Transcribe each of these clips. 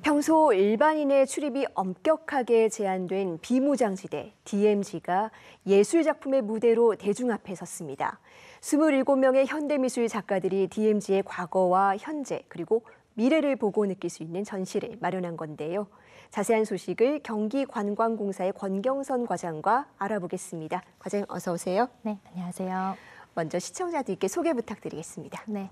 평소 일반인의 출입이 엄격하게 제한된 비무장지대 DMZ가 예술작품의 무대로 대중 앞에 섰습니다. 27명의 현대미술 작가들이 DMZ의 과거와 현재 그리고 미래를 보고 느낄 수 있는 전시를 마련한 건데요. 자세한 소식을 경기관광공사의 권경선 과장과 알아보겠습니다. 과장님 어서 오세요. 네, 안녕하세요. 먼저 시청자들께 소개 부탁드리겠습니다. 네,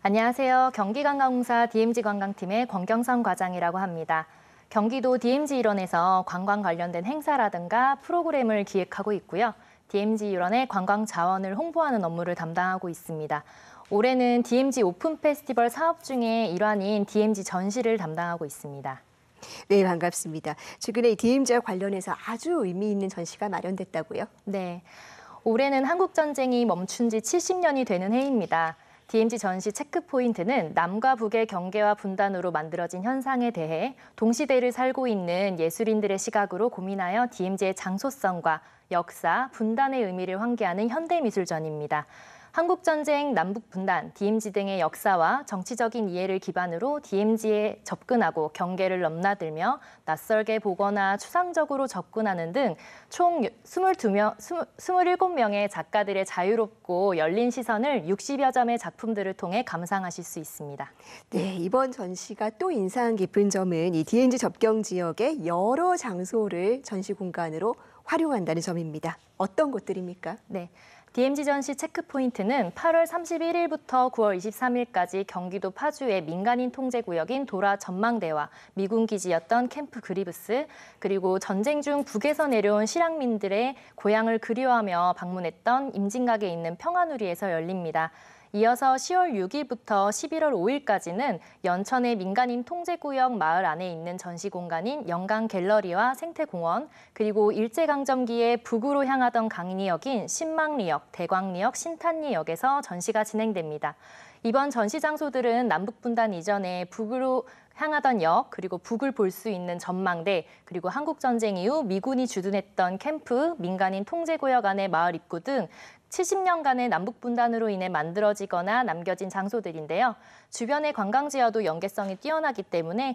안녕하세요. 경기관광공사 DMZ 관광팀의 권경선 과장이라고 합니다. 경기도 DMZ 일원에서 관광 관련된 행사라든가 프로그램을 기획하고 있고요. DMZ 일원의 관광 자원을 홍보하는 업무를 담당하고 있습니다. 올해는 DMZ 오픈 페스티벌 사업 중에 일환인 DMZ 전시를 담당하고 있습니다. 네, 반갑습니다. 최근에 DMZ와 관련해서 아주 의미 있는 전시가 마련됐다고요? 네, 올해는 한국전쟁이 멈춘 지 70년이 되는 해입니다. DMZ 전시 체크포인트는 남과 북의 경계와 분단으로 만들어진 현상에 대해 동시대를 살고 있는 예술인들의 시각으로 고민하여 DMZ의 장소성과 역사, 분단의 의미를 환기하는 현대미술전입니다. 한국전쟁, 남북분단, DMZ 등의 역사와 정치적인 이해를 기반으로 DMZ에 접근하고 경계를 넘나들며 낯설게 보거나 추상적으로 접근하는 등 총 27명의 작가들의 자유롭고 열린 시선을 60여 점의 작품들을 통해 감상하실 수 있습니다. 네, 이번 전시가 또 인상 깊은 점은 이 DMZ 접경 지역의 여러 장소를 전시 공간으로 활용한다는 점입니다. 어떤 곳들입니까? 네. DMZ 전시 체크포인트는 8월 31일부터 9월 23일까지 경기도 파주의 민간인 통제구역인 도라 전망대와 미군 기지였던 캠프 그리브스, 그리고 전쟁 중 북에서 내려온 실향민들의 고향을 그리워하며 방문했던 임진각에 있는 평화누리에서 열립니다. 이어서 10월 6일부터 11월 5일까지는 연천의 민간인 통제구역 마을 안에 있는 전시 공간인 영강 갤러리와 생태공원, 그리고 일제강점기에 북으로 향하던 강리역인 신망리역, 대광리역, 신탄리역에서 전시가 진행됩니다. 이번 전시 장소들은 남북분단 이전에 북으로 향하던 역, 그리고 북을 볼 수 있는 전망대, 그리고 한국전쟁 이후 미군이 주둔했던 캠프, 민간인 통제구역 안의 마을 입구 등 70년간의 남북분단으로 인해 만들어지거나 남겨진 장소들인데요. 주변의 관광지와도 연계성이 뛰어나기 때문에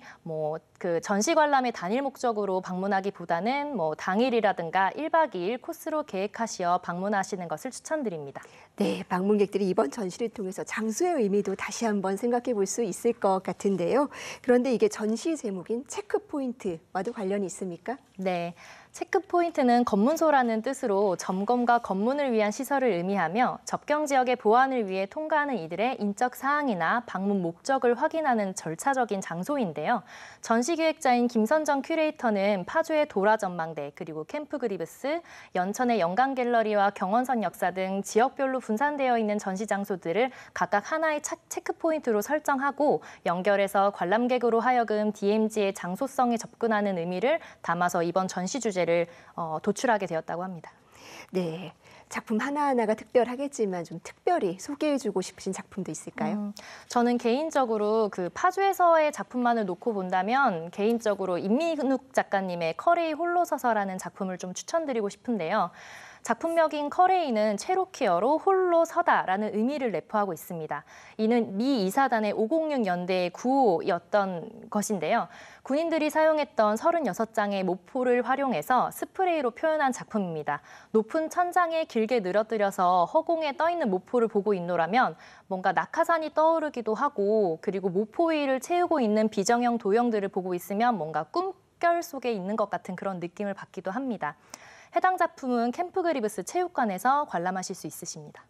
그 전시 관람의 단일 목적으로 방문하기보다는 당일이라든가 1박 2일 코스로 계획하시어 방문하시는 것을 추천드립니다. 네, 방문객들이 이번 전시를 통해서 장소의 의미도 다시 한번 생각해 볼 수 있을 것 같은데요. 그런데 이게 전시 제목인 체크포인트와도 관련이 있습니까? 네. 체크포인트는 검문소라는 뜻으로 점검과 검문을 위한 시설을 의미하며 접경 지역의 보안을 위해 통과하는 이들의 인적 사항이나 방문 목적을 확인하는 절차적인 장소인데요. 전시 기획자인 김선정 큐레이터는 파주의 도라 전망대, 그리고 캠프 그리브스, 연천의 영강 갤러리와 경원선 역사 등 지역별로 분산되어 있는 전시 장소들을 각각 하나의 체크포인트로 설정하고 연결해서 관람객으로 하여금 DMZ의 장소성에 접근하는 의미를 담아서 이번 전시 주제를 도출하게 되었다고 합니다. 네, 작품 하나하나가 특별하겠지만 좀 특별히 소개해주고 싶으신 작품도 있을까요? 저는 개인적으로 그 파주에서의 작품만을 놓고 본다면 개인적으로 임민욱 작가님의 커레이 홀로 서서라는 작품을 좀 추천드리고 싶은데요. 작품명인 커레이는 체로키어로 홀로 서다라는 의미를 내포하고 있습니다. 이는 미 이사단의 506 연대의 구호였던 것인데요. 군인들이 사용했던 36장의 모포를 활용해서 스프레이로 표현한 작품입니다. 높은 천장에 길게 늘어뜨려서 허공에 떠있는 모포를 보고 있노라면 뭔가 낙하산이 떠오르기도 하고, 그리고 모포 위를 채우고 있는 비정형 도형들을 보고 있으면 뭔가 꿈결 속에 있는 것 같은 그런 느낌을 받기도 합니다. 해당 작품은 캠프 그리브스 체육관에서 관람하실 수 있으십니다.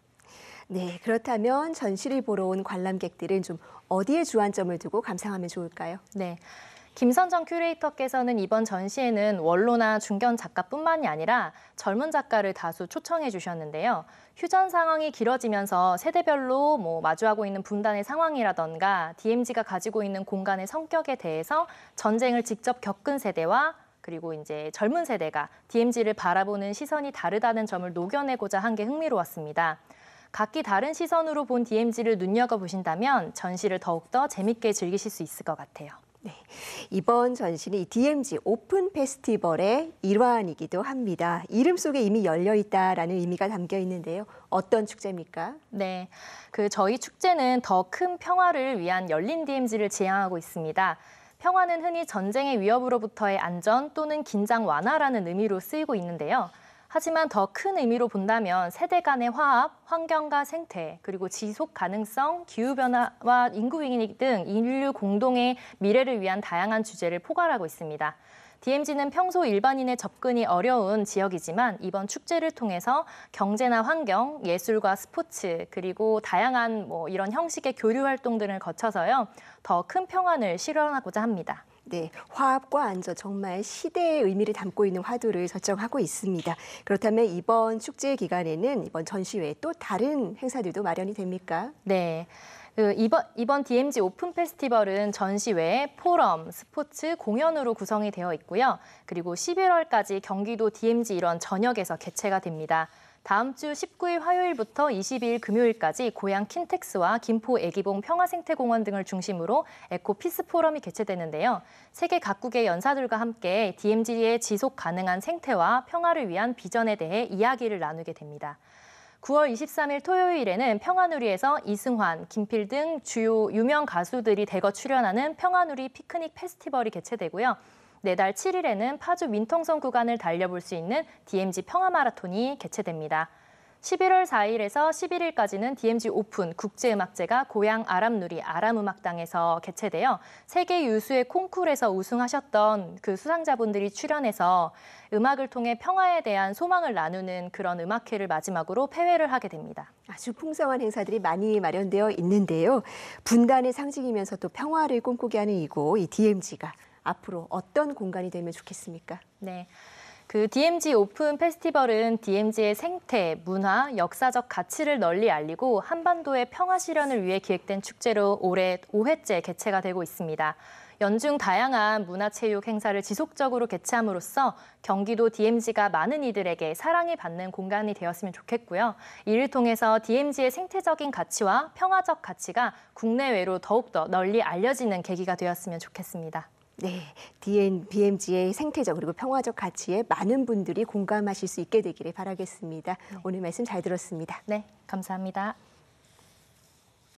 네, 그렇다면 전시를 보러 온 관람객들은 좀 어디에 주안점을 두고 감상하면 좋을까요? 네. 김선정 큐레이터께서는 이번 전시에는 원로나 중견 작가뿐만이 아니라 젊은 작가를 다수 초청해 주셨는데요. 휴전 상황이 길어지면서 세대별로 마주하고 있는 분단의 상황이라던가 DMZ가 가지고 있는 공간의 성격에 대해서 전쟁을 직접 겪은 세대와 그리고 이제 젊은 세대가 DMZ를 바라보는 시선이 다르다는 점을 녹여내고자 한 게 흥미로웠습니다. 각기 다른 시선으로 본 DMZ를 눈여겨보신다면 전시를 더욱더 재밌게 즐기실 수 있을 것 같아요. 네, 이번 전시는 이 DMZ 오픈 페스티벌의 일환이기도 합니다. 이름 속에 이미 열려 있다라는 의미가 담겨 있는데요. 어떤 축제입니까? 네, 저희 축제는 더 큰 평화를 위한 열린 DMZ를 지향하고 있습니다. 평화는 흔히 전쟁의 위협으로부터의 안전 또는 긴장 완화라는 의미로 쓰이고 있는데요. 하지만 더 큰 의미로 본다면 세대 간의 화합, 환경과 생태, 그리고 지속 가능성, 기후변화와 인구위기 등 인류 공동의 미래를 위한 다양한 주제를 포괄하고 있습니다. DMZ는 평소 일반인의 접근이 어려운 지역이지만 이번 축제를 통해서 경제나 환경, 예술과 스포츠, 그리고 다양한 이런 형식의 교류 활동들을 거쳐서요, 더 큰 평화를 실현하고자 합니다. 네, 화합과 안전 정말 시대의 의미를 담고 있는 화두를 설정하고 있습니다. 그렇다면 이번 축제 기간에는 이번 전시 외에 또 다른 행사들도 마련이 됩니까? 네. 이번 DMZ 오픈 페스티벌은 전시 외에 포럼, 스포츠, 공연으로 구성이 되어 있고요. 그리고 11월까지 경기도 DMZ 일원 전역에서 개최가 됩니다. 다음 주 19일 화요일부터 22일 금요일까지 고양 킨텍스와 김포 애기봉 평화생태공원 등을 중심으로 에코피스 포럼이 개최되는데요. 세계 각국의 연사들과 함께 DMZ의 지속 가능한 생태와 평화를 위한 비전에 대해 이야기를 나누게 됩니다. 9월 23일 토요일에는 평화누리에서 이승환, 김필 등 주요 유명 가수들이 대거 출연하는 평화누리 피크닉 페스티벌이 개최되고요. 내달 7일에는 파주 민통선 구간을 달려볼 수 있는 DMZ 평화마라톤이 개최됩니다. 11월 4일에서 11일까지는 DMZ 오픈 국제음악제가 고양 아람누리 아람음악당에서 개최되어 세계 유수의 콩쿠르에서 우승하셨던 그 수상자분들이 출연해서 음악을 통해 평화에 대한 소망을 나누는 그런 음악회를 마지막으로 폐회를 하게 됩니다. 아주 풍성한 행사들이 많이 마련되어 있는데요. 분단의 상징이면서 또 평화를 꿈꾸게 하는 이곳, 이 DMZ가 앞으로 어떤 공간이 되면 좋겠습니까? 네. 그 DMZ 오픈 페스티벌은 DMZ의 생태, 문화, 역사적 가치를 널리 알리고 한반도의 평화 실현을 위해 기획된 축제로 올해 5회째 개최가 되고 있습니다. 연중 다양한 문화체육 행사를 지속적으로 개최함으로써 경기도 DMZ가 많은 이들에게 사랑이 받는 공간이 되었으면 좋겠고요. 이를 통해서 DMZ의 생태적인 가치와 평화적 가치가 국내외로 더욱더 널리 알려지는 계기가 되었으면 좋겠습니다. 네, DMZ의 생태적 그리고 평화적 가치에 많은 분들이 공감하실 수 있게 되기를 바라겠습니다. 네. 오늘 말씀 잘 들었습니다. 네, 감사합니다.